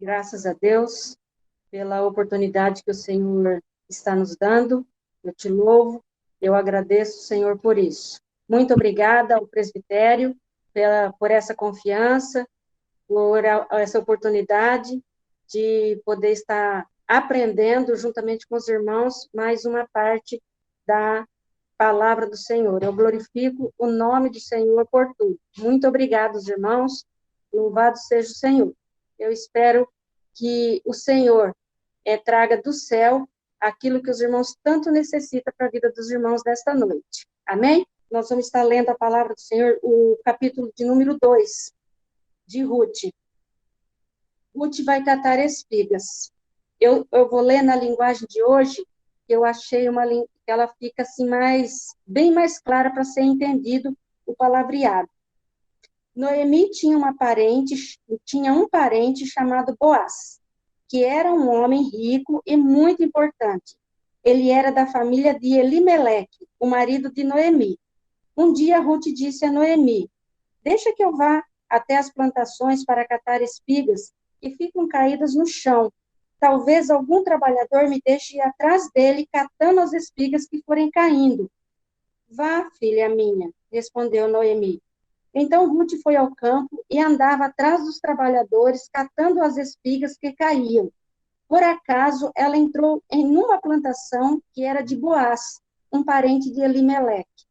Graças a Deus pela oportunidade que o Senhor está nos dando. Eu te louvo, eu agradeço, Senhor, por isso. Muito obrigada ao presbitério por essa confiança, por essa oportunidade de poder estar aprendendo juntamente com os irmãos mais uma parte da palavra do Senhor. Eu glorifico o nome do Senhor por tudo. Muito obrigada, irmãos. Louvado seja o Senhor. Eu espero que o Senhor traga do céu aquilo que os irmãos tanto necessitam para a vida dos irmãos nesta noite. Amém? Nós vamos estar lendo a palavra do Senhor, o capítulo de número 2, de Ruth. Ruth vai catar espigas. Eu vou ler na linguagem de hoje, que eu achei que ela fica assim bem mais clara para ser entendido o palavreado. Noemi tinha um parente chamado Boaz, que era um homem rico e muito importante. Ele era da família de Elimeleque, o marido de Noemi. Um dia Ruth disse a Noemi: "Deixa que eu vá até as plantações para catar espigas que ficam caídas no chão. Talvez algum trabalhador me deixe ir atrás dele catando as espigas que forem caindo." "Vá, filha minha", respondeu Noemi. Então Ruth foi ao campo e andava atrás dos trabalhadores, catando as espigas que caíam. Por acaso, ela entrou em uma plantação que era de Boaz, um parente de Elimeleque.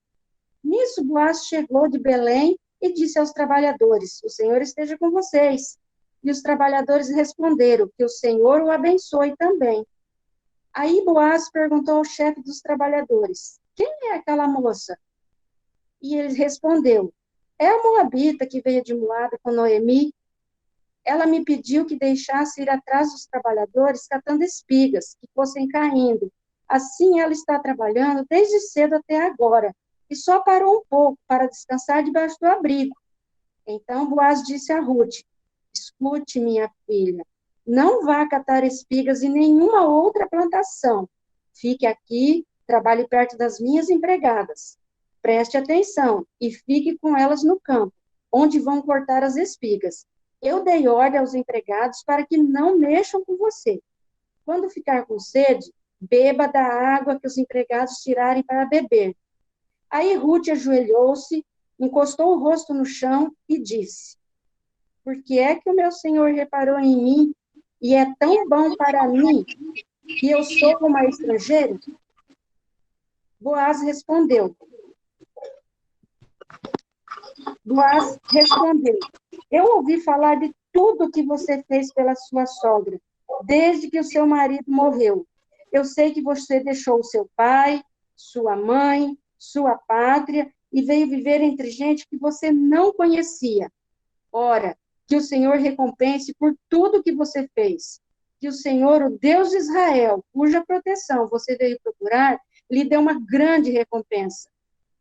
Nisso, Boaz chegou de Belém e disse aos trabalhadores: "O Senhor esteja com vocês." E os trabalhadores responderam: "Que o Senhor o abençoe também." Aí Boaz perguntou ao chefe dos trabalhadores: "Quem é aquela moça?" E ele respondeu: "É a moabita que veio de Moabe com Noemi. Ela me pediu que deixasse ir atrás dos trabalhadores catando espigas que fossem caindo. Assim ela está trabalhando desde cedo até agora e só parou um pouco para descansar debaixo do abrigo." Então Boaz disse a Ruth: "Escute, minha filha, não vá catar espigas em nenhuma outra plantação. Fique aqui, trabalhe perto das minhas empregadas. Preste atenção e fique com elas no campo, onde vão cortar as espigas. Eu dei ordem aos empregados para que não mexam com você. Quando ficar com sede, beba da água que os empregados tirarem para beber." Aí Ruth ajoelhou-se, encostou o rosto no chão e disse: "Por que é que o meu senhor reparou em mim e é tão bom para mim que eu sou uma estrangeira?" Boaz respondeu: "Eu ouvi falar de tudo que você fez pela sua sogra, desde que o seu marido morreu. Eu sei que você deixou o seu pai, sua mãe, sua pátria e veio viver entre gente que você não conhecia. Ora, que o Senhor recompense por tudo que você fez. Que o Senhor, o Deus de Israel, cuja proteção você veio procurar, lhe dê uma grande recompensa."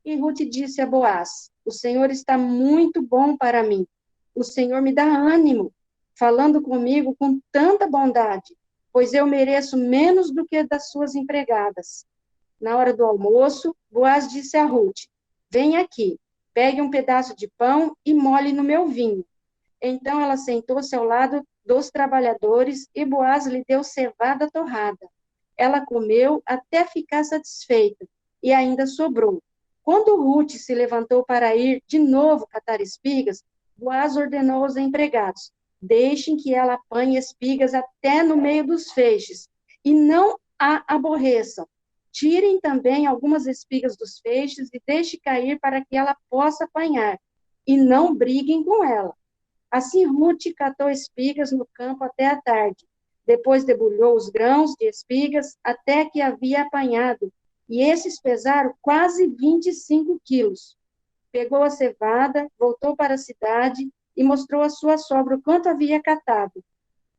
E Ruth disse a Boaz: "O Senhor está muito bom para mim. O Senhor me dá ânimo, falando comigo com tanta bondade, pois eu mereço menos do que das suas empregadas." Na hora do almoço, Boaz disse a Ruth: "Vem aqui, pegue um pedaço de pão e molhe no meu vinho." Então ela sentou-se ao lado dos trabalhadores e Boaz lhe deu cevada torrada. Ela comeu até ficar satisfeita e ainda sobrou. Quando Ruth se levantou para ir de novo catar espigas, Boaz ordenou aos empregados: "Deixem que ela apanhe espigas até no meio dos feixes e não a aborreçam. Tirem também algumas espigas dos feixes e deixem cair para que ela possa apanhar, e não briguem com ela." Assim Ruth catou espigas no campo até a tarde. Depois debulhou os grãos de espigas até que havia apanhado, e esses pesaram quase 25 quilos. Pegou a cevada, voltou para a cidade e mostrou à sua sogra o quanto havia catado.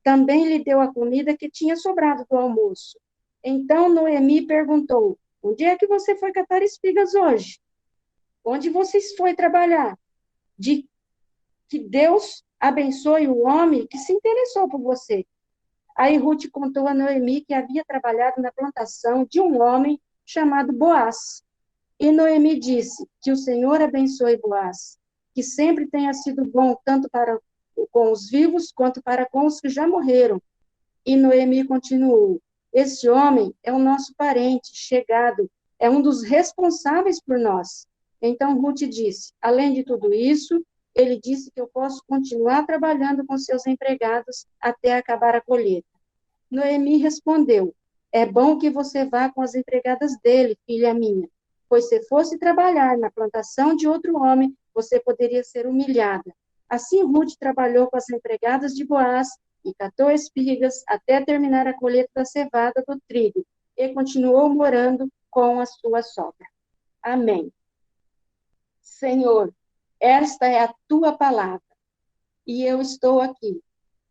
Também lhe deu a comida que tinha sobrado do almoço. Então Noemi perguntou: "Onde é que você foi catar espigas hoje? Onde você foi trabalhar? De que Deus abençoe o homem que se interessou por você." Aí Ruth contou a Noemi que havia trabalhado na plantação de um homem chamado Boaz. E Noemi disse: "Que o Senhor abençoe Boaz, que sempre tenha sido bom tanto para com os vivos quanto para com os que já morreram. E Noemi continuou: esse homem é o nosso parente, chegado, é um dos responsáveis por nós. Então Ruth disse: além de tudo isso, ele disse que eu posso continuar trabalhando com seus empregados até acabar a colheita. Noemi respondeu: é bom que você vá com as empregadas dele, filha minha, pois se fosse trabalhar na plantação de outro homem, você poderia ser humilhada. Assim Ruth trabalhou com as empregadas de Boaz e catou espigas até terminar a colheita da cevada do trigo, e continuou morando com a sua sogra. Amém. Senhor, esta é a tua palavra, e eu estou aqui.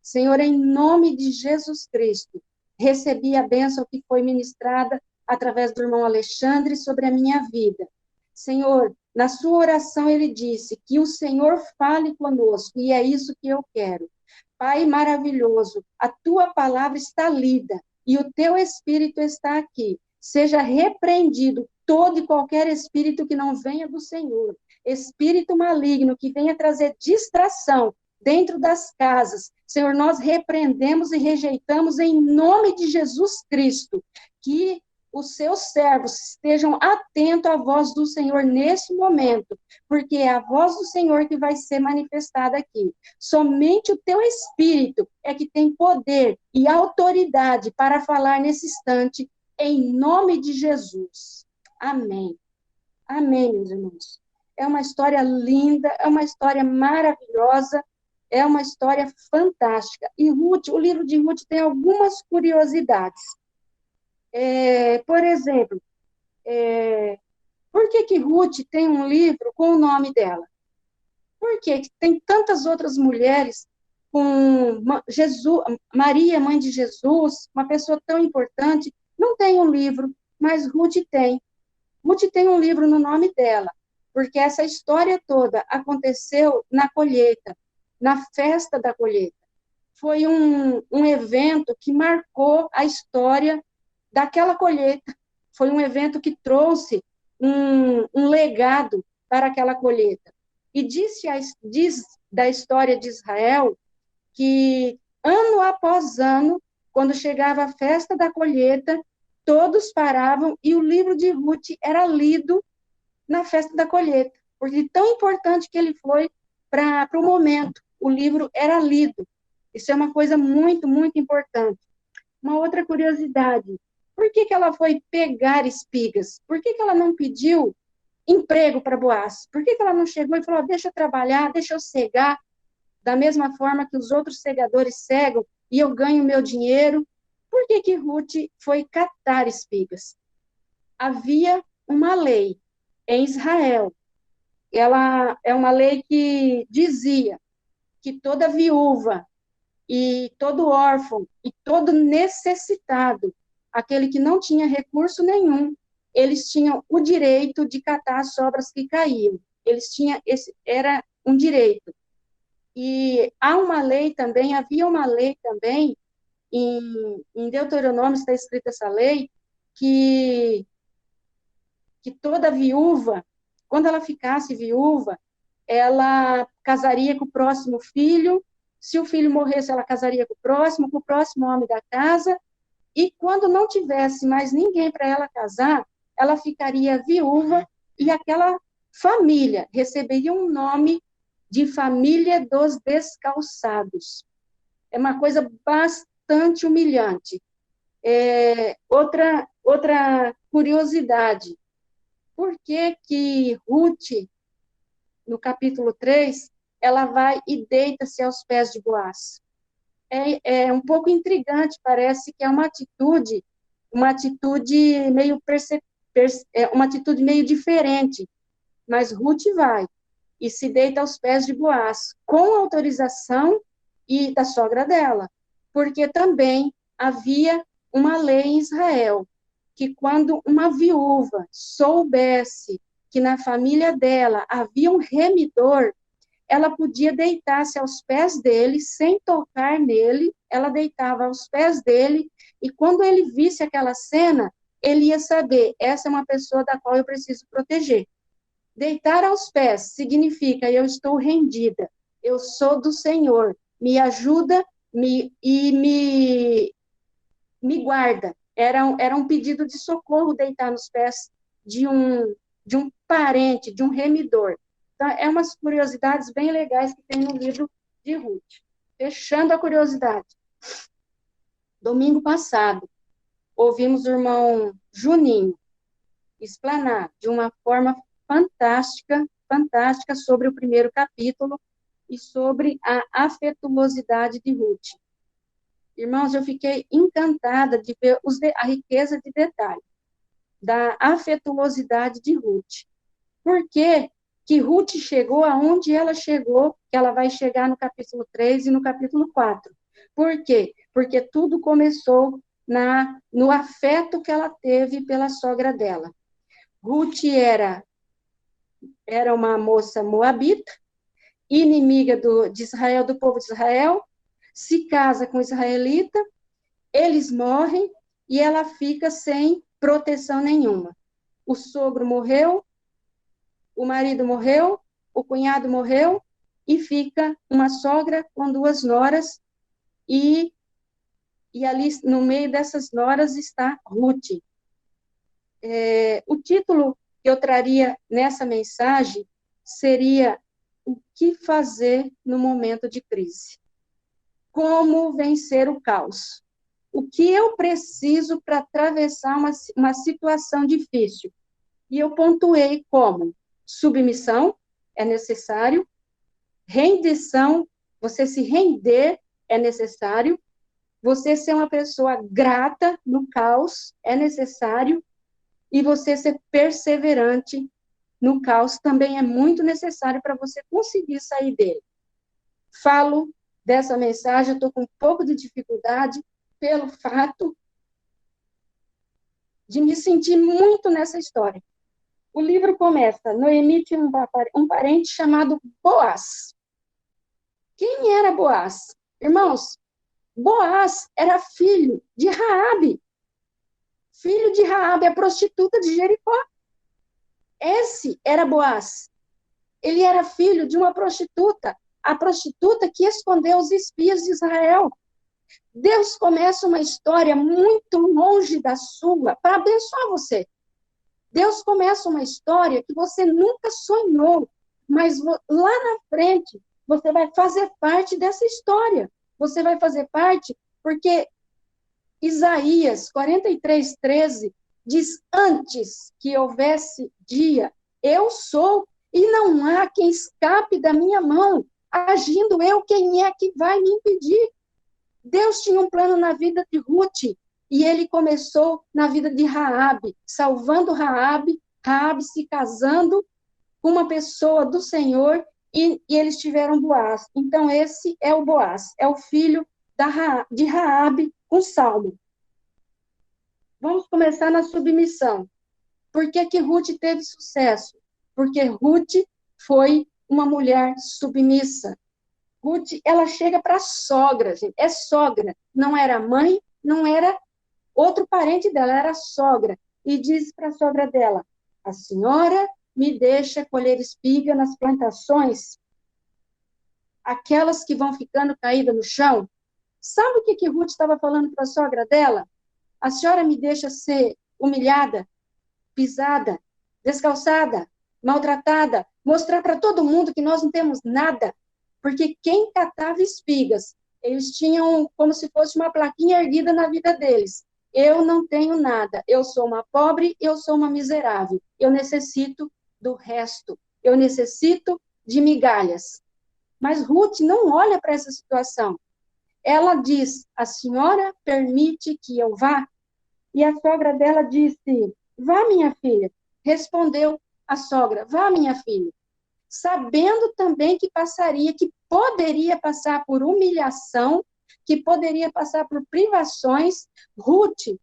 Senhor, em nome de Jesus Cristo, recebi a bênção que foi ministrada através do irmão Alexandre sobre a minha vida. Senhor, na sua oração ele disse que o Senhor fale conosco, e é isso que eu quero. Pai maravilhoso, a tua palavra está lida, e o teu Espírito está aqui. Seja repreendido todo e qualquer espírito que não venha do Senhor, espírito maligno que venha trazer distração dentro das casas. Senhor, nós repreendemos e rejeitamos em nome de Jesus Cristo, que os seus servos estejam atentos à voz do Senhor nesse momento, porque é a voz do Senhor que vai ser manifestada aqui. Somente o teu Espírito é que tem poder e autoridade para falar nesse instante, em nome de Jesus. Amém. Amém, meus irmãos. É uma história linda, é uma história maravilhosa, é uma história fantástica. E Ruth, o livro de Ruth tem algumas curiosidades. Por exemplo, por que Ruth tem um livro com o nome dela? Por que tem tantas outras mulheres com Jesus, Maria, mãe de Jesus, uma pessoa tão importante, não tem um livro, mas Ruth tem. Ruth tem um livro no nome dela, porque essa história toda aconteceu na colheita, na festa da colheita. Foi um evento que marcou a história daquela colheita. Foi um evento que trouxe um legado para aquela colheita. E diz da história de Israel que, ano após ano, quando chegava a festa da colheita, todos paravam e o livro de Ruth era lido na festa da colheita, porque tão importante que ele foi para o momento, o livro era lido. Isso é uma coisa muito, muito importante. Uma outra curiosidade, por que ela foi pegar espigas? Por que ela não pediu emprego para Boaz? Por que ela não chegou e falou, deixa eu trabalhar, deixa eu cegar, da mesma forma que os outros segadores cegam, e eu ganho meu dinheiro? Por que Ruth foi catar espigas? Havia uma lei em Israel. Ela é uma lei que dizia que toda viúva e todo órfão e todo necessitado, aquele que não tinha recurso nenhum, eles tinham o direito de catar as sobras que caíam. Era um direito. E havia uma lei também, em Deuteronômio está escrita essa lei, que toda viúva, quando ela ficasse viúva, ela casaria com o próximo filho, se o filho morresse, ela casaria com o próximo homem da casa, e quando não tivesse mais ninguém para ela casar, ela ficaria viúva, e aquela família receberia um nome de família dos descalçados. É uma coisa bastante humilhante. Outra curiosidade, por que Ruth, no capítulo 3, ela vai e deita-se aos pés de Boaz? É um pouco intrigante, parece que é uma atitude meio uma atitude meio diferente, mas Ruth vai e se deita aos pés de Boaz, com autorização e da sogra dela, porque também havia uma lei em Israel, que quando uma viúva soubesse que na família dela havia um remidor, ela podia deitar-se aos pés dele, sem tocar nele, ela deitava aos pés dele, e quando ele visse aquela cena, ele ia saber, essa é uma pessoa da qual eu preciso proteger. Deitar aos pés significa, eu estou rendida, eu sou do Senhor, me ajuda me guarda. Era um pedido de socorro deitar nos pés de um parente, de um remidor. Então, é umas curiosidades bem legais que tem no livro de Ruth. Fechando a curiosidade. Domingo passado, ouvimos o irmão Juninho explanar de uma forma fantástica, fantástica sobre o primeiro capítulo e sobre a afetuosidade de Ruth. Irmãos, eu fiquei encantada de ver a riqueza de detalhe da afetuosidade de Ruth. Por que Ruth chegou aonde ela chegou, que ela vai chegar no capítulo 3 e no capítulo 4? Por quê? Porque tudo começou no afeto que ela teve pela sogra dela. Ruth era uma moça moabita, inimiga de Israel, do povo de Israel, se casa com israelita, eles morrem e ela fica sem proteção nenhuma. O sogro morreu, o marido morreu, o cunhado morreu, e fica uma sogra com duas noras, e ali no meio dessas noras está Ruth. O título que eu traria nessa mensagem seria o que fazer no momento de crise? Como vencer o caos? O que eu preciso para atravessar uma situação difícil? E eu pontuei como submissão é necessário, rendição, você se render é necessário, você ser uma pessoa grata no caos é necessário, e você ser perseverante no caos também é muito necessário para você conseguir sair dele. Falo dessa mensagem, eu estou com um pouco de dificuldade pelo fato de me sentir muito nessa história. O livro começa, Noemi tinha um parente chamado Boaz. Quem era Boaz? Irmãos, Boaz era filho de Raabe. Filho de Raabe, a prostituta de Jericó. Esse era Boaz. Ele era filho de uma prostituta, a prostituta que escondeu os espias de Israel. Deus começa uma história muito longe da sua para abençoar você. Deus começa uma história que você nunca sonhou, mas lá na frente você vai fazer parte dessa história. Você vai fazer parte porque Isaías 43:13 diz: antes que houvesse dia, eu sou, e não há quem escape da minha mão. Agindo eu, quem é que vai me impedir? Deus tinha um plano na vida de Ruth, e ele começou na vida de Raabe, salvando Raabe se casando com uma pessoa do Senhor, e eles tiveram Boaz. Então, esse é o Boaz, é o filho de Raabe com Salmo. Vamos começar na submissão. Por que Ruth teve sucesso? Porque Ruth foi uma mulher submissa. Ruth, ela chega para a sogra, gente. É sogra. Não era mãe, não era outro parente dela, era sogra. E diz para a sogra dela: a senhora me deixa colher espiga nas plantações, aquelas que vão ficando caídas no chão. Sabe o que Ruth estava falando para a sogra dela? A senhora me deixa ser humilhada, pisada, descalçada, maltratada, mostrar para todo mundo que nós não temos nada, porque quem catava espigas, eles tinham como se fosse uma plaquinha erguida na vida deles. Eu não tenho nada, eu sou uma pobre, eu sou uma miserável, eu necessito do resto, eu necessito de migalhas. Mas Ruth não olha para essa situação. Ela diz: a senhora permite que eu vá? E a sogra dela disse: vá, minha filha. Respondeu a sogra: vá, minha filha. Sabendo também que poderia passar por humilhação, que poderia passar por privações, Ruth,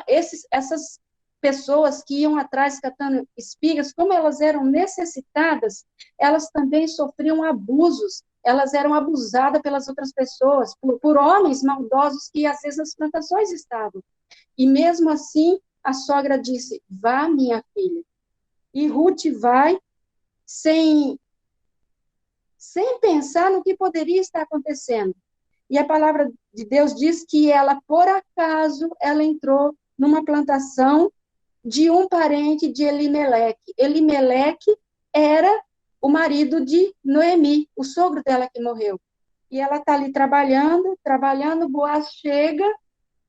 essas pessoas que iam atrás catando espigas, como elas eram necessitadas, elas também sofriam abusos, elas eram abusadas pelas outras pessoas, por homens maldosos que às vezes nas plantações estavam. E mesmo assim, a sogra disse: vá, minha filha. E Ruth vai sem sem pensar no que poderia estar acontecendo. E a palavra de Deus diz que ela, por acaso, ela entrou numa plantação de um parente de Elimeleque. Elimeleque era o marido de Noemi, o sogro dela que morreu. E ela está ali trabalhando, Boaz chega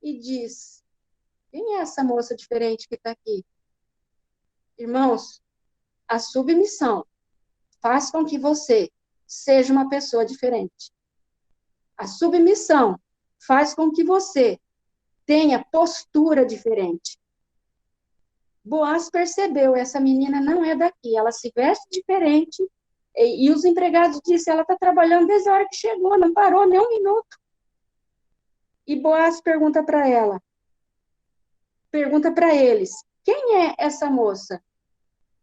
e diz, quem é essa moça diferente que está aqui? Irmãos, a submissão faz com que você seja uma pessoa diferente. A submissão faz com que você tenha postura diferente. Boaz percebeu, essa menina não é daqui, ela se veste diferente, e os empregados disseram, ela está trabalhando desde a hora que chegou, não parou nem um minuto. E Boaz pergunta para eles, quem é essa moça?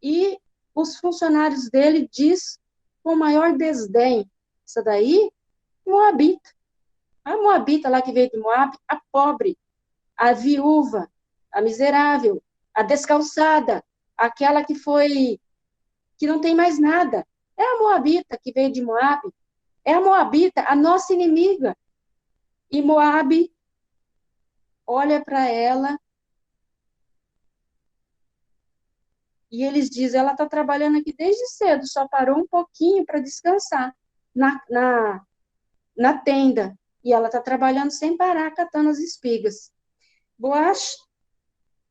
E os funcionários dele diz com o maior desdém, essa daí, Moabita. A Moabita lá que veio de Moab, a pobre, a viúva, a miserável, a descalçada, aquela que não tem mais nada. É a Moabita que veio de Moab. É a Moabita, a nossa inimiga. E Moab olha para ela e eles dizem, ela está trabalhando aqui desde cedo, só parou um pouquinho para descansar na tenda. E ela está trabalhando sem parar, catando as espigas. Boaz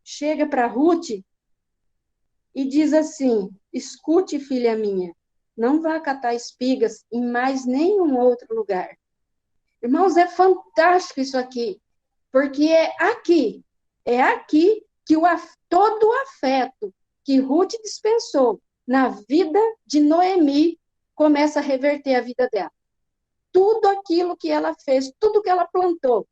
chega para Ruth e diz assim, escute, filha minha, não vá catar espigas em mais nenhum outro lugar. Irmãos, é fantástico isso aqui, porque é aqui que todo o afeto que Ruth dispensou na vida de Noemi começa a reverter a vida dela. Tudo aquilo que ela fez, tudo que ela plantou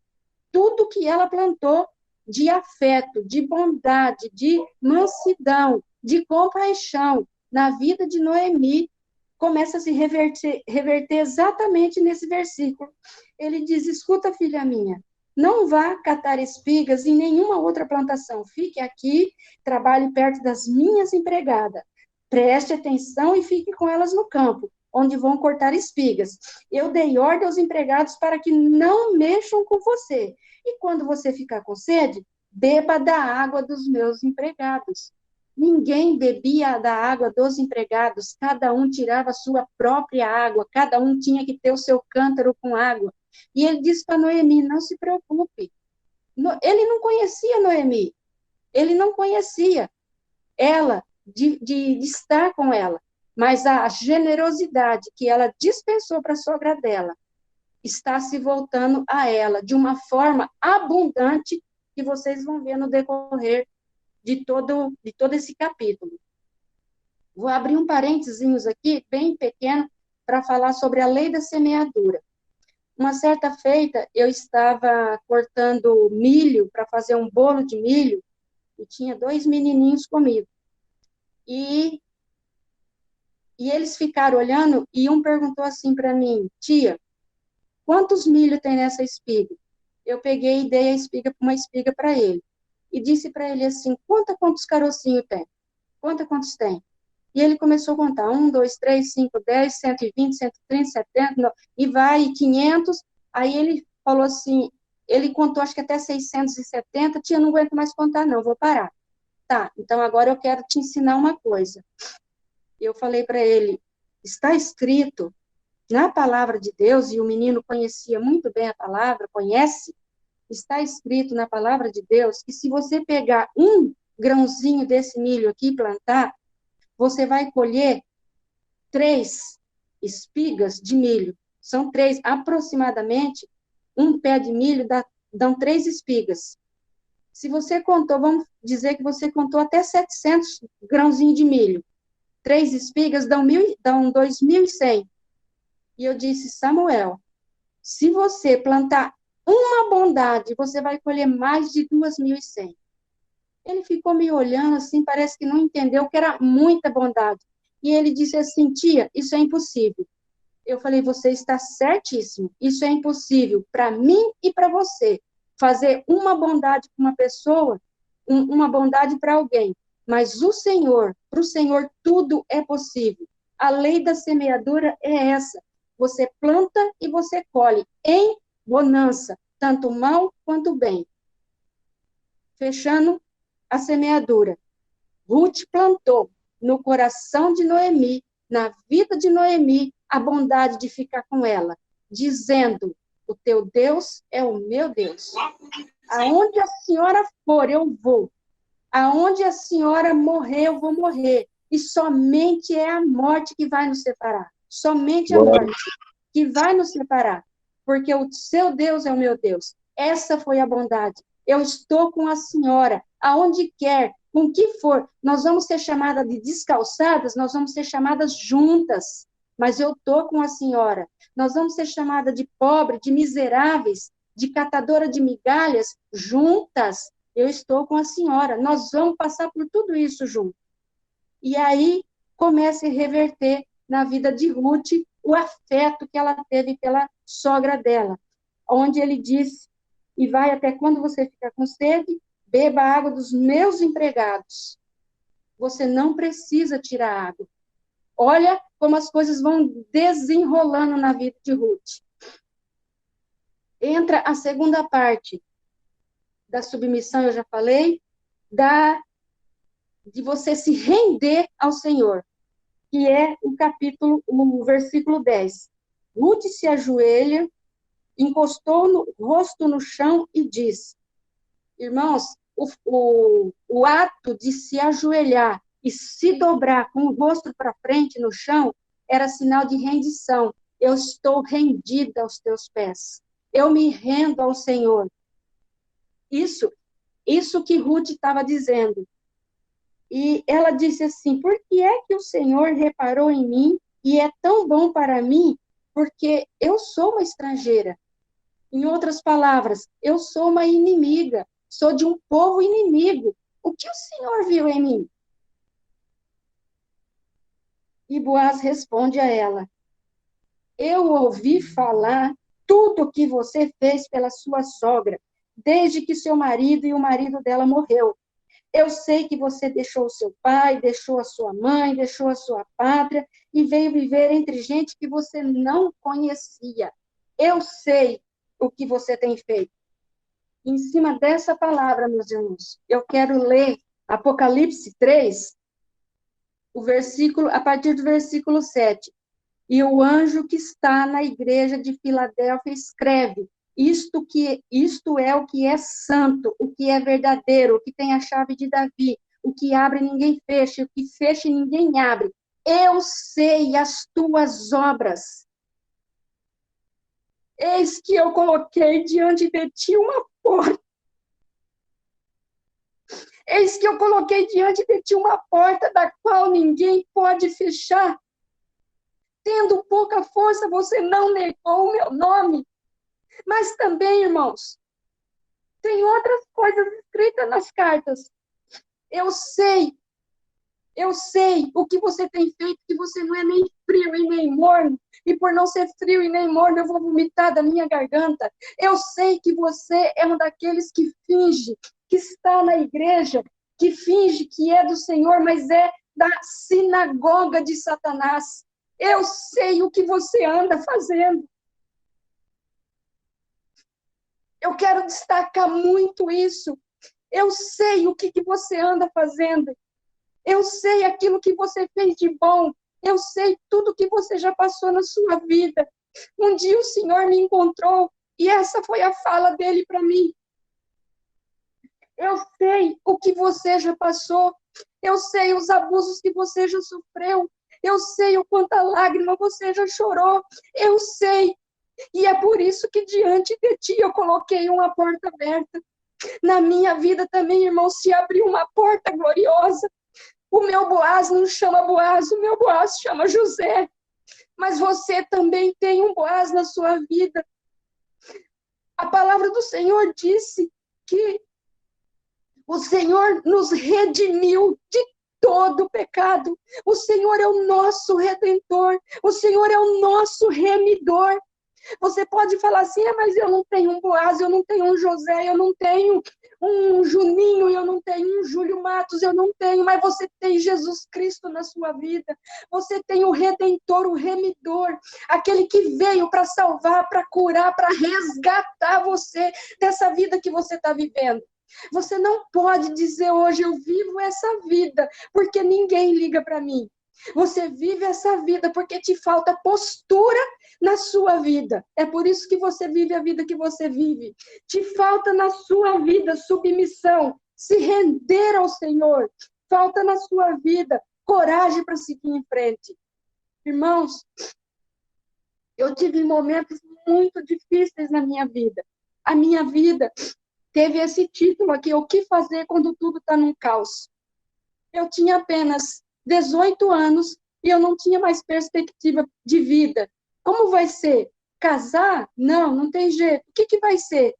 de afeto, de bondade, de mansidão, de compaixão na vida de Noemi, começa a se reverter exatamente nesse versículo. Ele diz, escuta, filha minha, não vá catar espigas em nenhuma outra plantação, fique aqui, trabalhe perto das minhas empregadas, preste atenção e fique com elas no campo, onde vão cortar espigas. Eu dei ordem aos empregados para que não mexam com você. E quando você ficar com sede, beba da água dos meus empregados. Ninguém bebia da água dos empregados, cada um tirava a sua própria água, cada um tinha que ter o seu cântaro com água. E ele disse para Noemi, não se preocupe. Ele não conhecia Noemi, ele não conhecia ela, de estar com ela. Mas a generosidade que ela dispensou para a sogra dela está se voltando a ela de uma forma abundante que vocês vão ver no decorrer de todo esse capítulo. Vou abrir um parênteses aqui, bem pequeno, para falar sobre a lei da semeadura. Uma certa feita, eu estava cortando milho para fazer um bolo de milho e tinha 2 menininhos comigo. E eles ficaram olhando e um perguntou assim para mim, tia, quantos milho tem nessa espiga? Eu peguei e dei uma espiga para ele. E disse para ele assim, conta quantos carocinhos tem. Conta quantos tem. E ele começou a contar, 1, 2, 3, 5, 10, 120, 130, 70, e vai, 500. Aí ele falou assim, ele contou acho que até 670, tia, não aguento mais contar não, vou parar. Tá, então agora eu quero te ensinar uma coisa. Eu falei para ele, está escrito na palavra de Deus, e o menino conhecia muito bem a palavra, conhece, está escrito na palavra de Deus que se você pegar um grãozinho desse milho aqui e plantar, você vai colher 3 espigas de milho. São 3, aproximadamente, um pé de milho dão 3 espigas. Se você contou, vamos dizer que você contou até 700 grãozinhos de milho. 3 espigas dão 2.100. E eu disse, Samuel, se você plantar uma bondade, você vai colher mais de 2.100. Ele ficou me olhando assim, parece que não entendeu que era muita bondade. E ele disse assim, tia, isso é impossível. Eu falei, você está certíssimo, isso é impossível para mim e para você. Fazer uma bondade para uma pessoa, uma bondade para alguém. Mas para o Senhor tudo é possível. A lei da semeadura é essa. Você planta e você colhe em bonança, tanto mal quanto bem. Fechando a semeadura. Ruth plantou no coração de Noemi, na vida de Noemi, a bondade de ficar com ela, dizendo: o teu Deus é o meu Deus. Aonde a senhora for, eu vou. Aonde a senhora morrer, eu vou morrer. E somente é a morte que vai nos separar. Somente a morte que vai nos separar. Porque o seu Deus é o meu Deus. Essa foi a bondade. Eu estou com a senhora, aonde quer, com o que for. Nós vamos ser chamadas de descalçadas, nós vamos ser chamadas juntas. Mas eu estou com a senhora. Nós vamos ser chamadas de pobre, de miseráveis, de catadora de migalhas, juntas. Eu estou com a senhora. Nós vamos passar por tudo isso junto. E aí começa a reverter na vida de Ruth o afeto que ela teve pela sogra dela, onde ele disse: e vai até quando você ficar com sede, beba a água dos meus empregados. Você não precisa tirar água. Olha como as coisas vão desenrolando na vida de Ruth. Entra a segunda parte da submissão, eu já falei, de você se render ao Senhor, que é o versículo 10. Ruth se ajoelha, encostou o rosto no chão e diz: irmãos, o ato de se ajoelhar e se dobrar com o rosto para frente no chão era sinal de rendição. Eu estou rendida aos teus pés. Eu me rendo ao Senhor. Isso que Ruth estava dizendo. E ela disse assim: por que é que o Senhor reparou em mim e é tão bom para mim? Porque eu sou uma estrangeira. Em outras palavras, eu sou uma inimiga, sou de um povo inimigo. O que o Senhor viu em mim? E Boaz responde a ela: eu ouvi falar tudo o que você fez pela sua sogra, desde que seu marido e o marido dela morreu. Eu sei que você deixou o seu pai, deixou a sua mãe, deixou a sua pátria e veio viver entre gente que você não conhecia. Eu sei o que você tem feito. Em cima dessa palavra, meus irmãos, eu quero ler Apocalipse 3, a partir do versículo 7. E o anjo que está na igreja de Filadélfia escreve: isto é o que é santo, o que é verdadeiro, o que tem a chave de Davi, o que abre ninguém fecha, o que fecha ninguém abre. Eu sei as tuas obras. Eis que eu coloquei diante de ti uma porta. Eis que eu coloquei diante de ti uma porta da qual ninguém pode fechar. Tendo pouca força, você não negou o meu nome. Mas também, irmãos, tem outras coisas escritas nas cartas. Eu sei o que você tem feito, que você não é nem frio e nem morno, e por não ser frio e nem morno, eu vou vomitar da minha garganta. Eu sei que você é um daqueles que finge que está na igreja, que finge que é do Senhor, mas é da sinagoga de Satanás. Eu sei o que você anda fazendo. Eu quero destacar muito isso. Eu sei o que você anda fazendo. Eu sei aquilo que você fez de bom. Eu sei tudo que você já passou na sua vida. Um dia o Senhor me encontrou e essa foi a fala dele para mim. Eu sei o que você já passou. Eu sei os abusos que você já sofreu. Eu sei o quanta lágrima você já chorou. Eu sei. E é por isso que diante de ti eu coloquei uma porta aberta. Na minha vida também, irmão, se abriu uma porta gloriosa. O meu Boaz não chama Boaz, o meu Boaz chama José. Mas você também tem um Boaz na sua vida. A palavra do Senhor disse que o Senhor nos redimiu de todo o pecado. O Senhor é o nosso redentor. O Senhor é o nosso remidor. Você pode falar assim, mas eu não tenho um Boaz, eu não tenho um José, eu não tenho um Juninho, eu não tenho um Júlio Matos, eu não tenho, mas você tem Jesus Cristo na sua vida. Você tem o Redentor, o Remidor, aquele que veio para salvar, para curar, para resgatar você dessa vida que você está vivendo. Você não pode dizer hoje, eu vivo essa vida, porque ninguém liga para mim. Você vive essa vida porque te falta postura na sua vida. É por isso que você vive a vida que você vive. Te falta na sua vida submissão, se render ao Senhor. Falta na sua vida coragem para seguir em frente. Irmãos, eu tive momentos muito difíceis na minha vida. A minha vida teve esse título aqui, O que fazer quando tudo está num caos. Eu tinha apenas 18 anos e eu não tinha mais perspectiva de vida. Como vai ser? Casar? Não, não tem jeito. O que vai ser?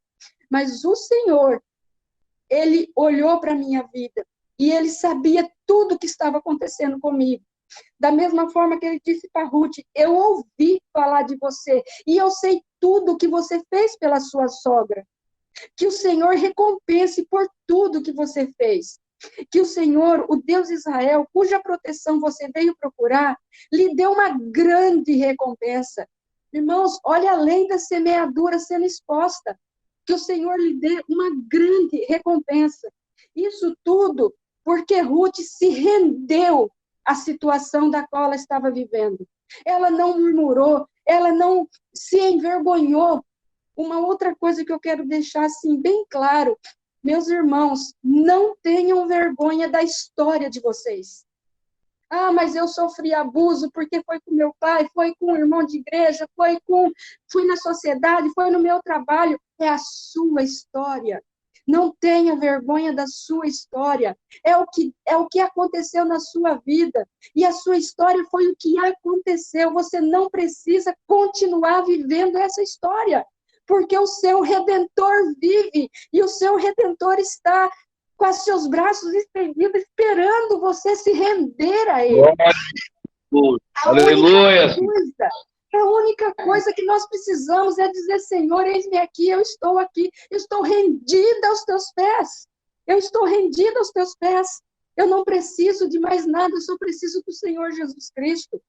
Mas o Senhor, Ele olhou para a minha vida e Ele sabia tudo o que estava acontecendo comigo. Da mesma forma que Ele disse para Ruth, eu ouvi falar de você e eu sei tudo o que você fez pela sua sogra. Que o Senhor recompense por tudo que você fez. Que o Senhor, o Deus de Israel, cuja proteção você veio procurar, lhe deu uma grande recompensa. Irmãos, olha além da semeadura sendo exposta, que o Senhor lhe dê uma grande recompensa. Isso tudo porque Ruth se rendeu à situação da qual ela estava vivendo. Ela não murmurou, ela não se envergonhou. Uma outra coisa que eu quero deixar assim bem claro, meus irmãos, não tenham vergonha da história de vocês. Ah, mas eu sofri abuso porque foi com meu pai, foi com o irmão de igreja, foi na sociedade, foi no meu trabalho. É a sua história. Não tenha vergonha da sua história. É o que aconteceu na sua vida. E a sua história foi o que aconteceu. Você não precisa continuar vivendo essa história. Porque o seu Redentor vive e o seu Redentor está com os seus braços estendidos, esperando você se render a Ele. Aleluia! A única coisa que nós precisamos é dizer, Senhor, eis-me aqui, eu estou rendida aos teus pés. Eu estou rendida aos teus pés. Eu não preciso de mais nada, eu só preciso do Senhor Jesus Cristo.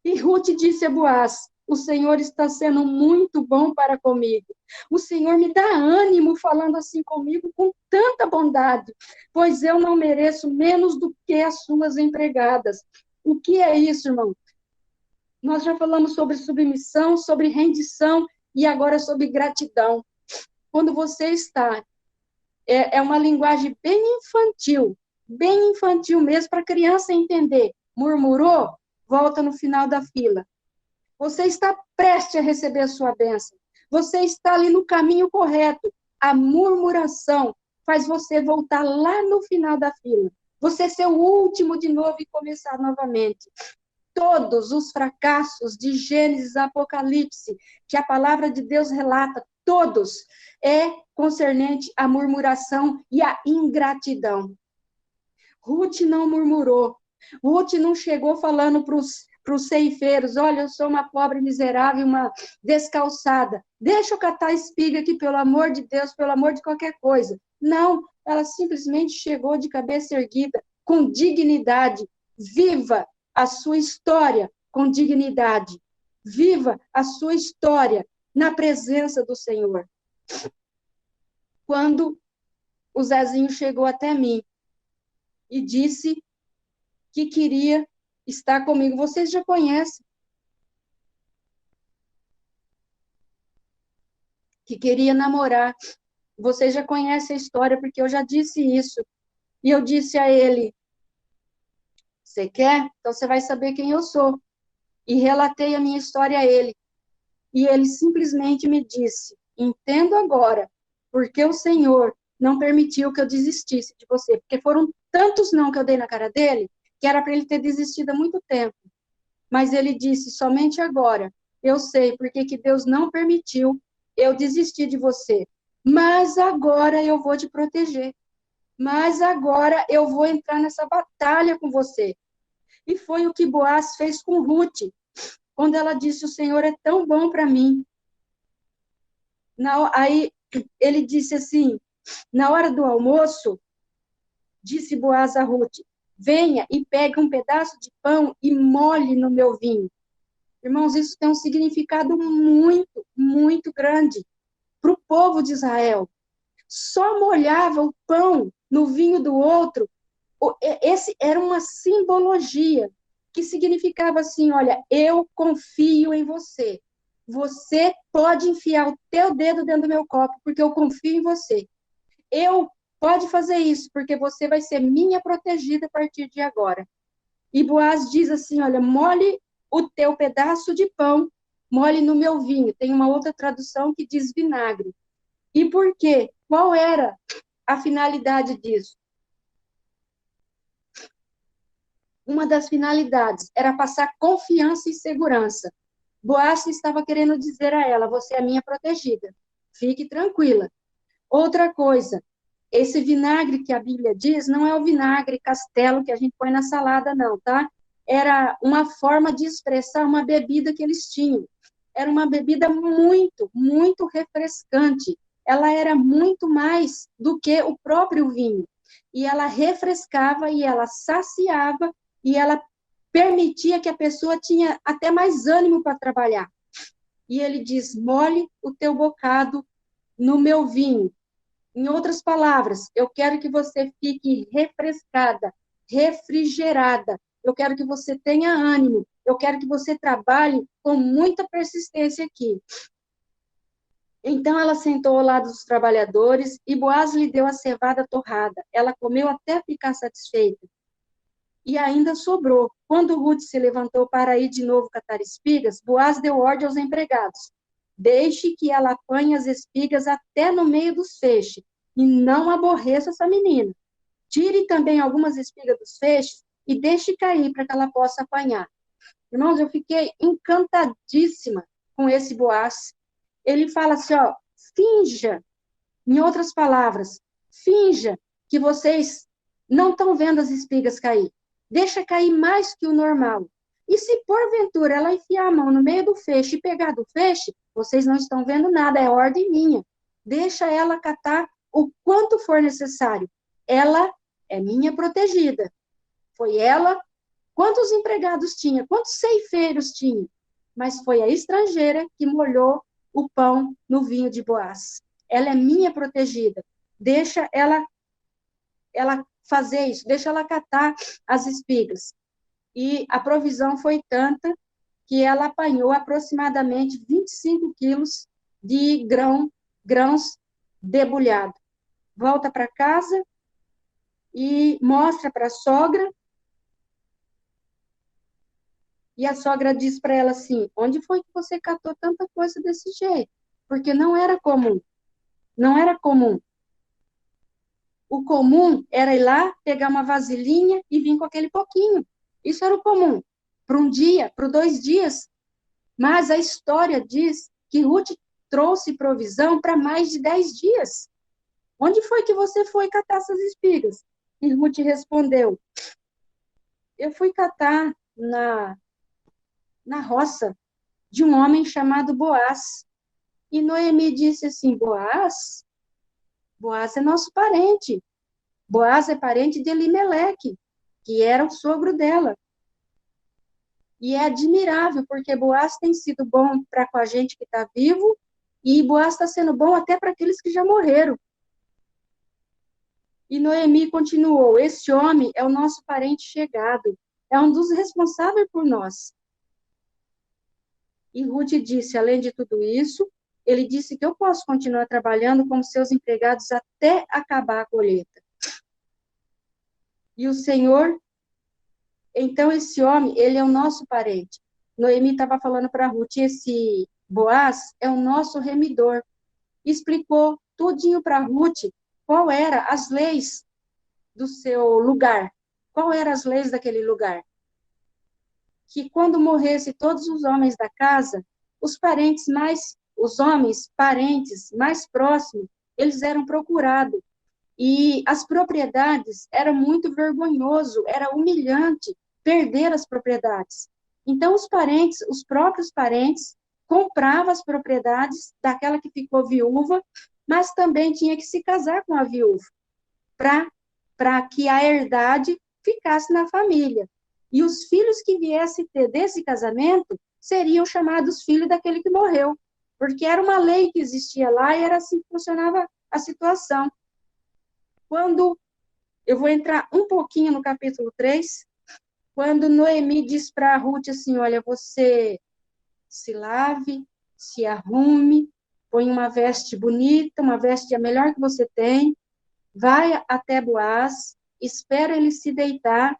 E Ruth disse a Boaz, o Senhor está sendo muito bom para comigo. O Senhor me dá ânimo falando assim comigo com tanta bondade, pois eu não mereço menos do que as suas empregadas. O que é isso, irmão? Nós já falamos sobre submissão, sobre rendição e agora sobre gratidão. Quando você está, é uma linguagem bem infantil mesmo, para a criança entender. Murmurou? Volta no final da fila. Você está prestes a receber a sua bênção. Você está ali no caminho correto. A murmuração faz você voltar lá no final da fila. Você ser o último de novo e começar novamente. Todos os fracassos de Gênesis, Apocalipse, que a palavra de Deus relata, todos, é concernente à murmuração e à ingratidão. Ruth não murmurou. Ruth não chegou falando para os ceifeiros, olha, eu sou uma pobre miserável, uma descalçada. Deixa eu catar espiga aqui, pelo amor de Deus, pelo amor de qualquer coisa. Não, ela simplesmente chegou de cabeça erguida, com dignidade. Viva a sua história com dignidade. Viva a sua história na presença do Senhor. Quando o Zezinho chegou até mim e disse que queria estar comigo, vocês já conhecem. Que queria namorar. Vocês já conhecem a história, porque eu já disse isso. E eu disse a ele, você quer? Então você vai saber quem eu sou. E relatei a minha história a ele. E ele simplesmente me disse, entendo agora, porque o Senhor não permitiu que eu desistisse de você. Porque foram tantos não que eu dei na cara dele, que era para ele ter desistido há muito tempo. Mas ele disse, somente agora, eu sei porque que Deus não permitiu eu desistir de você. Mas agora eu vou te proteger. Mas agora eu vou entrar nessa batalha com você. E foi o que Boaz fez com Ruth. quando ela disse, o Senhor é tão bom para mim. Aí ele disse assim, na hora do almoço, disse Boaz a Ruth, venha e pegue um pedaço de pão e molhe no meu vinho. Irmãos, isso tem um significado muito, muito grande para o povo de Israel. Só molhava o pão no vinho do outro. Esse era uma simbologia que significava assim, olha, eu confio em você. Você pode enfiar o teu dedo dentro do meu copo, porque eu confio em você. Pode fazer isso, porque você vai ser minha protegida a partir de agora. E Boaz diz assim, olha, molhe o teu pedaço de pão, molhe no meu vinho. Tem uma outra tradução que diz vinagre. E por quê? Qual era a finalidade disso? Uma das finalidades era passar confiança e segurança. Boaz estava querendo dizer a ela, você é minha protegida, fique tranquila. Outra coisa, esse vinagre que a Bíblia diz, não é o vinagre castelo que a gente põe na salada, não, tá? Era uma forma de expressar uma bebida que eles tinham. Era uma bebida muito, muito refrescante. Ela era muito mais do que o próprio vinho. E ela refrescava, e ela saciava, e ela permitia que a pessoa tinha até mais ânimo para trabalhar. E ele diz, molhe o teu bocado no meu vinho. Em outras palavras, eu quero que você fique refrescada, refrigerada. Eu quero que você tenha ânimo. Eu quero que você trabalhe com muita persistência aqui. Então ela sentou ao lado dos trabalhadores e Boaz lhe deu a cevada torrada. Ela comeu até ficar satisfeita. E ainda sobrou. Quando Ruth se levantou para ir de novo catar espigas, Boaz deu ordem aos empregados. Deixe que ela apanhe as espigas até no meio dos feixes, e não aborreça essa menina. Tire também algumas espigas dos feixes e deixe cair para que ela possa apanhar. Irmãos, eu fiquei encantadíssima com esse Boaz. Ele fala assim, ó, finja, em outras palavras, finja que vocês não estão vendo as espigas cair. Deixa cair mais que o normal. E se porventura ela enfiar a mão no meio do feixe e pegar do feixe, vocês não estão vendo nada, é ordem minha. Deixa ela catar o quanto for necessário. Ela é minha protegida. Foi ela. Quantos empregados tinha? Quantos ceifeiros tinha? Mas foi a estrangeira que molhou o pão no vinho de Boaz. Ela é minha protegida. Deixa ela fazer isso, deixa ela catar as espigas. E a provisão foi tanta que ela apanhou aproximadamente 25 quilos de grãos debulhados. Volta para casa e mostra para a sogra. E a sogra diz para ela assim, onde foi que você catou tanta coisa desse jeito? Porque não era comum. Não era comum. O comum era ir lá, pegar uma vasilhinha e vir com aquele pouquinho. Isso era o comum. Para um dia, para 2 dias. Mas a história diz que Ruth trouxe provisão para mais de 10 dias. Onde foi que você foi catar essas espigas? E Ruth respondeu, eu fui catar na roça de um homem chamado Boaz. E Noemi disse assim, Boaz é nosso parente. Boaz é parente de Elimeleque, que era o sogro dela. E é admirável, porque Boaz tem sido bom para com a gente que está vivo, e Boaz está sendo bom até para aqueles que já morreram. E Noemi continuou, esse homem é o nosso parente chegado, é um dos responsáveis por nós. E Ruth disse, além de tudo isso, ele disse que eu posso continuar trabalhando como seus empregados até acabar a colheita. E o Senhor, então esse homem, ele é o nosso parente. Noemi estava falando para Ruth, esse Boaz é o nosso remidor. Explicou tudinho para Ruth qual eram as leis do seu lugar, qual eram as leis daquele lugar. Que quando morresse todos os homens da casa, os homens parentes mais próximos, eles eram procurados. E as propriedades, era muito vergonhoso, era humilhante perder as propriedades. Então, os próprios parentes, compravam as propriedades daquela que ficou viúva, mas também tinha que se casar com a viúva, para que a herdade ficasse na família. E os filhos que viessem ter desse casamento seriam chamados filhos daquele que morreu, porque era uma lei que existia lá e era assim que funcionava a situação. Quando eu vou entrar um pouquinho no capítulo 3, quando Noemi diz para Ruth assim, olha, você se lave, se arrume, põe uma veste bonita, uma veste a melhor que você tem, vai até Boaz, espera ele se deitar.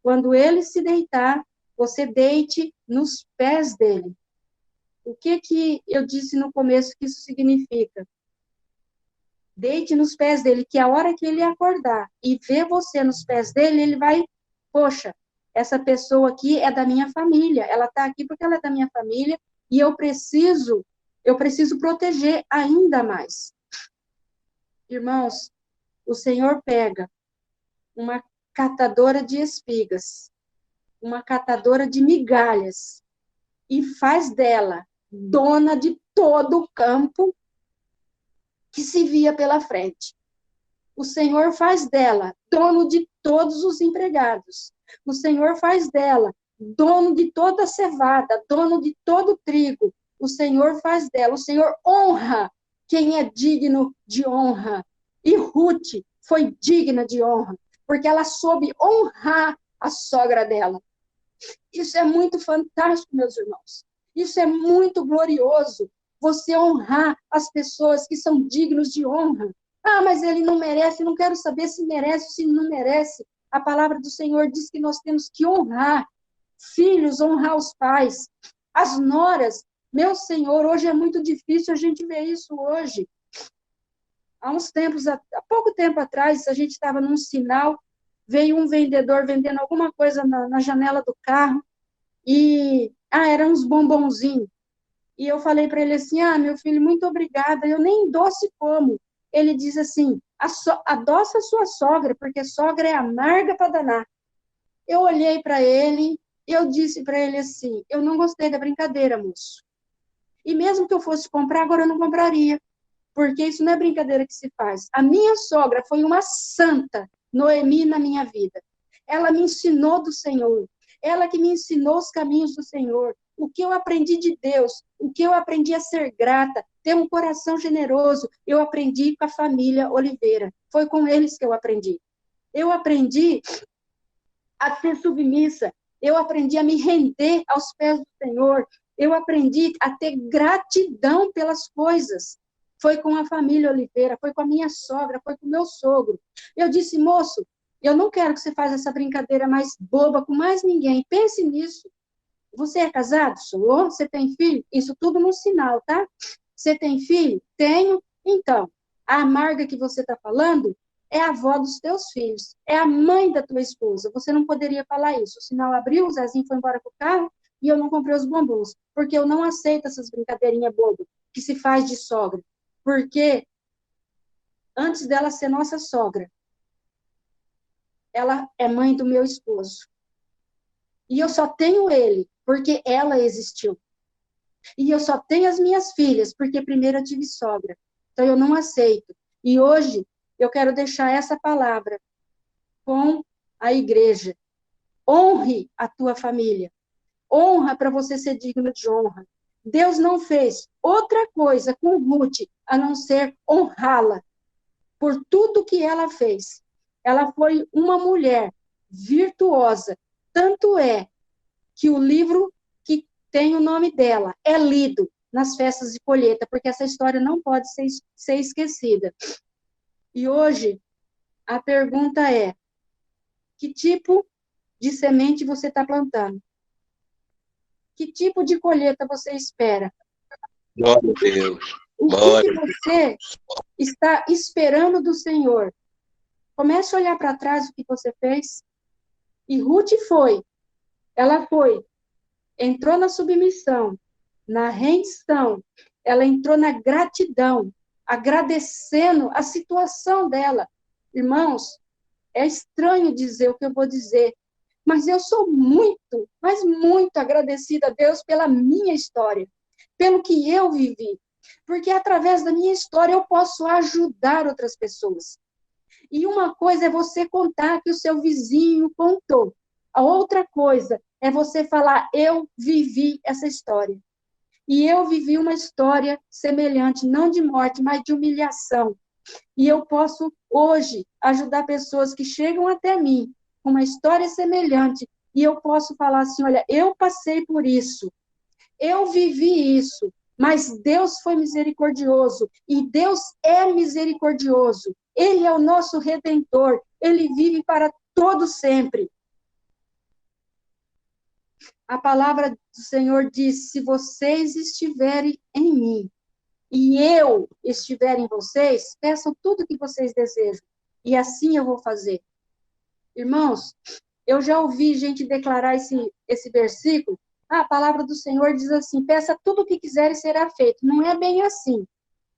Quando ele se deitar, você deite nos pés dele. O que eu disse no começo que isso significa? Deite nos pés dele, que a hora que ele acordar e ver você nos pés dele, ele vai, poxa, essa pessoa aqui é da minha família, ela está aqui porque ela é da minha família e eu preciso proteger ainda mais. Irmãos, o Senhor pega uma catadora de espigas, uma catadora de migalhas, e faz dela dona de todo o campo que se via pela frente. O Senhor faz dela dono de todos os empregados. O Senhor faz dela dono de toda a cevada, dono de todo o trigo. O Senhor faz dela, o Senhor honra quem é digno de honra. E Ruth foi digna de honra, porque ela soube honrar a sogra dela. Isso é muito fantástico, meus irmãos. Isso é muito glorioso. Você honrar as pessoas que são dignos de honra. Ah, mas ele não merece, não quero saber se merece ou se não merece. A palavra do Senhor diz que nós temos que honrar. Filhos, honrar os pais. As noras, meu Senhor, hoje é muito difícil a gente ver isso hoje. Há pouco tempo atrás, a gente estava num sinal, veio um vendedor vendendo alguma coisa na janela do carro, e eram uns bombonzinhos. E eu falei para ele assim, meu filho, muito obrigada, eu nem doce como. Ele diz assim, adoça a sua sogra, porque sogra é amarga para danar. Eu olhei para ele, eu disse para ele assim, eu não gostei da brincadeira, moço. E mesmo que eu fosse comprar, agora eu não compraria, porque isso não é brincadeira que se faz. A minha sogra foi uma santa, Noemi, na minha vida. Ela me ensinou do Senhor. Ela que me ensinou os caminhos do Senhor. O que eu aprendi de Deus, o que eu aprendi a ser grata, ter um coração generoso, eu aprendi com a família Oliveira. Foi com eles que eu aprendi. Eu aprendi a ser submissa. Eu aprendi a me render aos pés do Senhor. Eu aprendi a ter gratidão pelas coisas. Foi com a família Oliveira, foi com a minha sogra, foi com o meu sogro. Eu disse, moço, eu não quero que você faça essa brincadeira mais boba com mais ninguém. Pense nisso. Você é casado? Sou. Você tem filho? Isso tudo no sinal, tá? Você tem filho? Tenho. Então, a amarga que você está falando é a avó dos teus filhos. É a mãe da tua esposa. Você não poderia falar isso. O sinal abriu, o Zezinho foi embora com o carro e eu não comprei os bombons. Porque eu não aceito essas brincadeirinhas bobas que se faz de sogra. Porque antes dela ser nossa sogra, ela é mãe do meu esposo. E eu só tenho ele porque ela existiu. E eu só tenho as minhas filhas porque primeiro eu tive sogra. Então eu não aceito. E hoje eu quero deixar essa palavra com a igreja. Honre a tua família. Honra para você ser digno de honra. Deus não fez outra coisa com Ruth a não ser honrá-la por tudo que ela fez. Ela foi uma mulher virtuosa. Tanto é que o livro que tem o nome dela é lido nas festas de colheita, porque essa história não pode ser esquecida. E hoje, a pergunta é, que tipo de semente você está plantando? Que tipo de colheita você espera? Glória a Deus. O que você está esperando do Senhor? Comece a olhar para trás o que você fez. E Ruth ela entrou na submissão, na rendição, ela entrou na gratidão, agradecendo a situação dela. Irmãos, é estranho dizer o que eu vou dizer, mas eu sou muito, mas muito agradecida a Deus pela minha história, pelo que eu vivi, porque através da minha história eu posso ajudar outras pessoas. E uma coisa é você contar que o seu vizinho contou. A outra coisa é você falar, eu vivi essa história. E eu vivi uma história semelhante, não de morte, mas de humilhação. E eu posso, hoje, ajudar pessoas que chegam até mim com uma história semelhante. E eu posso falar assim, olha, eu passei por isso. Eu vivi isso. Mas Deus foi misericordioso. E Deus é misericordioso. Ele é o nosso Redentor. Ele vive para todo sempre. A palavra do Senhor diz, se vocês estiverem em mim, e eu estiver em vocês, peçam tudo que vocês desejam. E assim eu vou fazer. Irmãos, eu já ouvi gente declarar esse versículo. A palavra do Senhor diz assim, peça tudo o que quiser e será feito. Não é bem assim.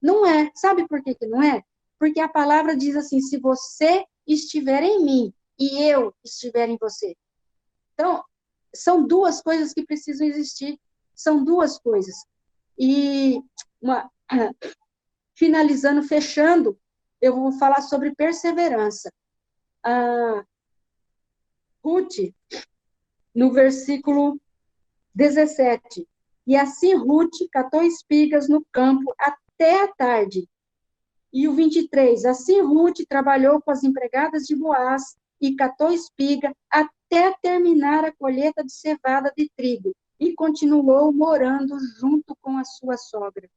Não é. Sabe por que não é? Porque a palavra diz assim, se você estiver em mim e eu estiver em você. Então, são duas coisas que precisam existir. São duas coisas. E, finalizando, fechando, eu vou falar sobre perseverança. Ruth, no versículo 17. E assim Ruth catou espigas no campo até a tarde. E o 23. Assim Ruth trabalhou com as empregadas de Boaz e catou espiga até terminar a colheita de cevada de trigo. E continuou morando junto com a sua sogra.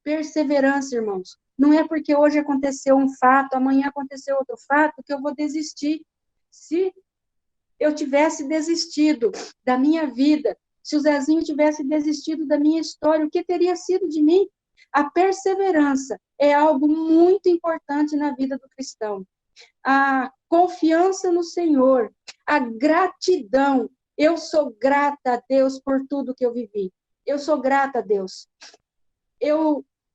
Perseverança, irmãos. Não é porque hoje aconteceu um fato, amanhã aconteceu outro fato, que eu vou desistir. Se eu tivesse desistido da minha vida, se o Zezinho tivesse desistido da minha história, o que teria sido de mim? A perseverança é algo muito importante na vida do cristão. A confiança no Senhor, a gratidão. Eu sou grata a Deus por tudo que eu vivi. Eu sou grata a Deus.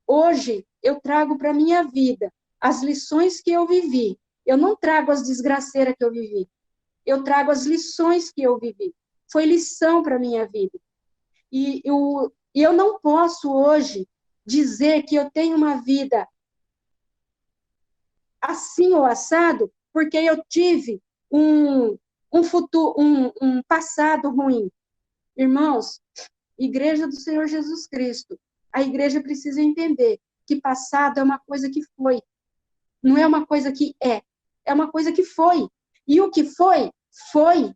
Hoje, eu trago para a minha vida as lições que eu vivi. Eu não trago as desgraceiras que eu vivi. Eu trago as lições que eu vivi. Foi lição para a minha vida. E eu não posso hoje dizer que eu tenho uma vida assim ou assado, porque eu tive um passado ruim. Irmãos, Igreja do Senhor Jesus Cristo, a igreja precisa entender que passado é uma coisa que foi, não é uma coisa que é uma coisa que foi. E o que foi, foi.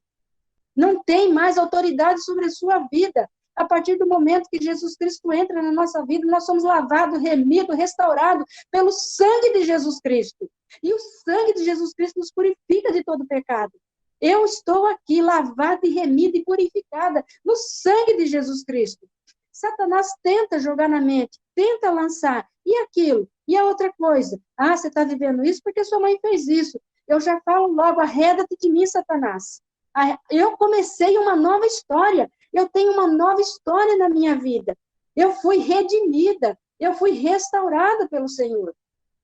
Não tem mais autoridade sobre a sua vida. A partir do momento que Jesus Cristo entra na nossa vida, nós somos lavados, remidos, restaurados pelo sangue de Jesus Cristo. E o sangue de Jesus Cristo nos purifica de todo pecado. Eu estou aqui lavada e remida e purificada no sangue de Jesus Cristo. Satanás tenta jogar na mente, tenta lançar. E aquilo? E a outra coisa? Ah, você está vivendo isso porque sua mãe fez isso. Eu já falo logo, arreda-te de mim, Satanás. Eu comecei uma nova história. Eu tenho uma nova história na minha vida. Eu fui redimida. Eu fui restaurada pelo Senhor.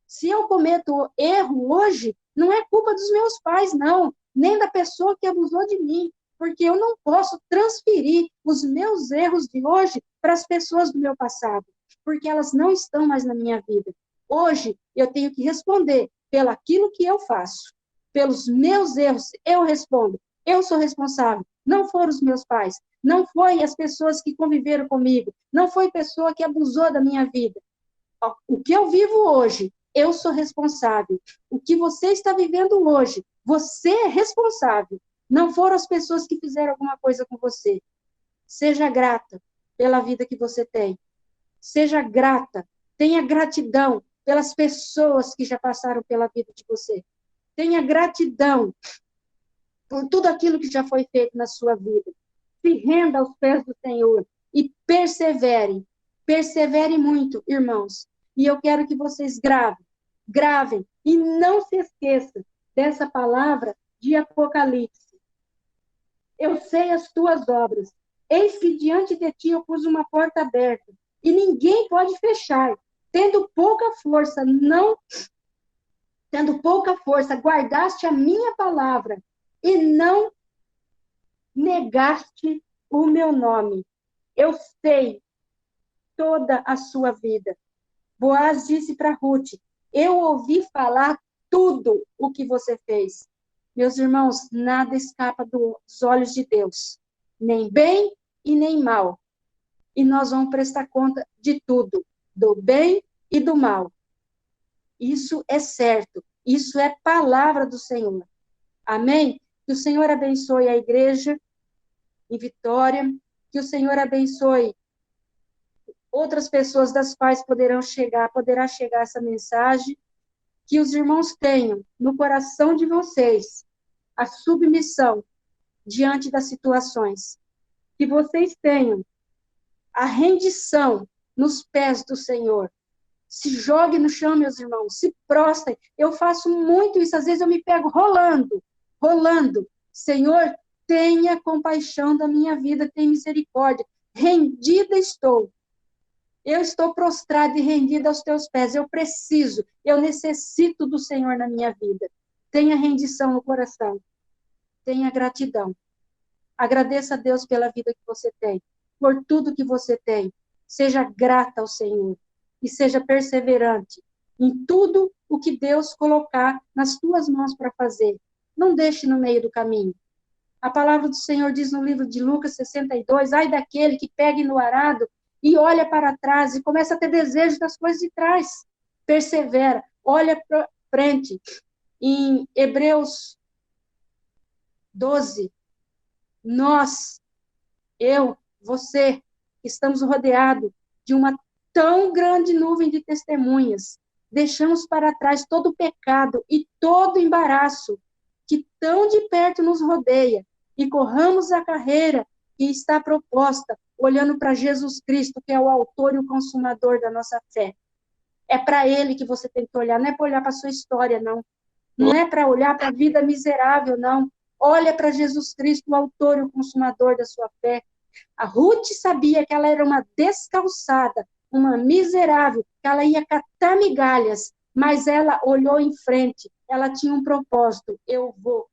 Se eu cometo erro hoje, não é culpa dos meus pais, não. Nem da pessoa que abusou de mim. Porque eu não posso transferir os meus erros de hoje para as pessoas do meu passado. Porque elas não estão mais na minha vida. Hoje, eu tenho que responder pelo aquilo que eu faço. Pelos meus erros, eu respondo. Eu sou responsável. Não foram os meus pais. Não foi as pessoas que conviveram comigo. Não foi a pessoa que abusou da minha vida. O que eu vivo hoje, eu sou responsável. O que você está vivendo hoje, você é responsável. Não foram as pessoas que fizeram alguma coisa com você. Seja grata pela vida que você tem. Seja grata. Tenha gratidão pelas pessoas que já passaram pela vida de você. Tenha gratidão por tudo aquilo que já foi feito na sua vida. Se renda aos pés do Senhor e persevere. Persevere muito, irmãos. E eu quero que vocês gravem e não se esqueçam dessa palavra de Apocalipse. Eu sei as tuas obras. Eis que diante de ti eu pus uma porta aberta e ninguém pode fechar. Tendo pouca força, guardaste a minha palavra e não negaste o meu nome. Eu sei toda a sua vida. Boaz disse para Ruth, eu ouvi falar tudo o que você fez. Meus irmãos, nada escapa dos olhos de Deus, nem bem e nem mal. E nós vamos prestar conta de tudo, do bem e do mal. Isso é certo, isso é palavra do Senhor. Amém? Que o Senhor abençoe a igreja em Vitória, que o Senhor abençoe outras pessoas das quais poderá chegar essa mensagem, que os irmãos tenham no coração de vocês a submissão diante das situações, que vocês tenham a rendição nos pés do Senhor. Se jogue no chão, meus irmãos, se prostrem. Eu faço muito isso, às vezes eu me pego rolando. Senhor, tenha compaixão da minha vida, tenha misericórdia. Rendida estou. Eu estou prostrada e rendida aos teus pés. Eu necessito do Senhor na minha vida. Tenha rendição no coração. Tenha gratidão. Agradeça a Deus pela vida que você tem, por tudo que você tem. Seja grata ao Senhor e seja perseverante em tudo o que Deus colocar nas tuas mãos para fazer. Não deixe no meio do caminho. A palavra do Senhor diz no livro de Lucas 62, ai daquele que pegue no arado e olha para trás e começa a ter desejo das coisas de trás. Persevera, olha para frente. Em Hebreus 12, nós, eu, você, estamos rodeados de uma tão grande nuvem de testemunhas. Deixamos para trás todo o pecado e todo o embaraço que tão de perto nos rodeia e corramos a carreira que está proposta, olhando para Jesus Cristo, que é o autor e o consumador da nossa fé. É para Ele que você tem que olhar, não é para olhar para a sua história, não. Não é para olhar para a vida miserável, não. Olha para Jesus Cristo, o autor e o consumador da sua fé. A Ruth sabia que ela era uma descalçada, uma miserável, que ela ia catar migalhas, mas ela olhou em frente, ela tinha um propósito, eu vou.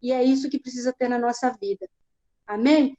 E é isso que precisa ter na nossa vida. Amém?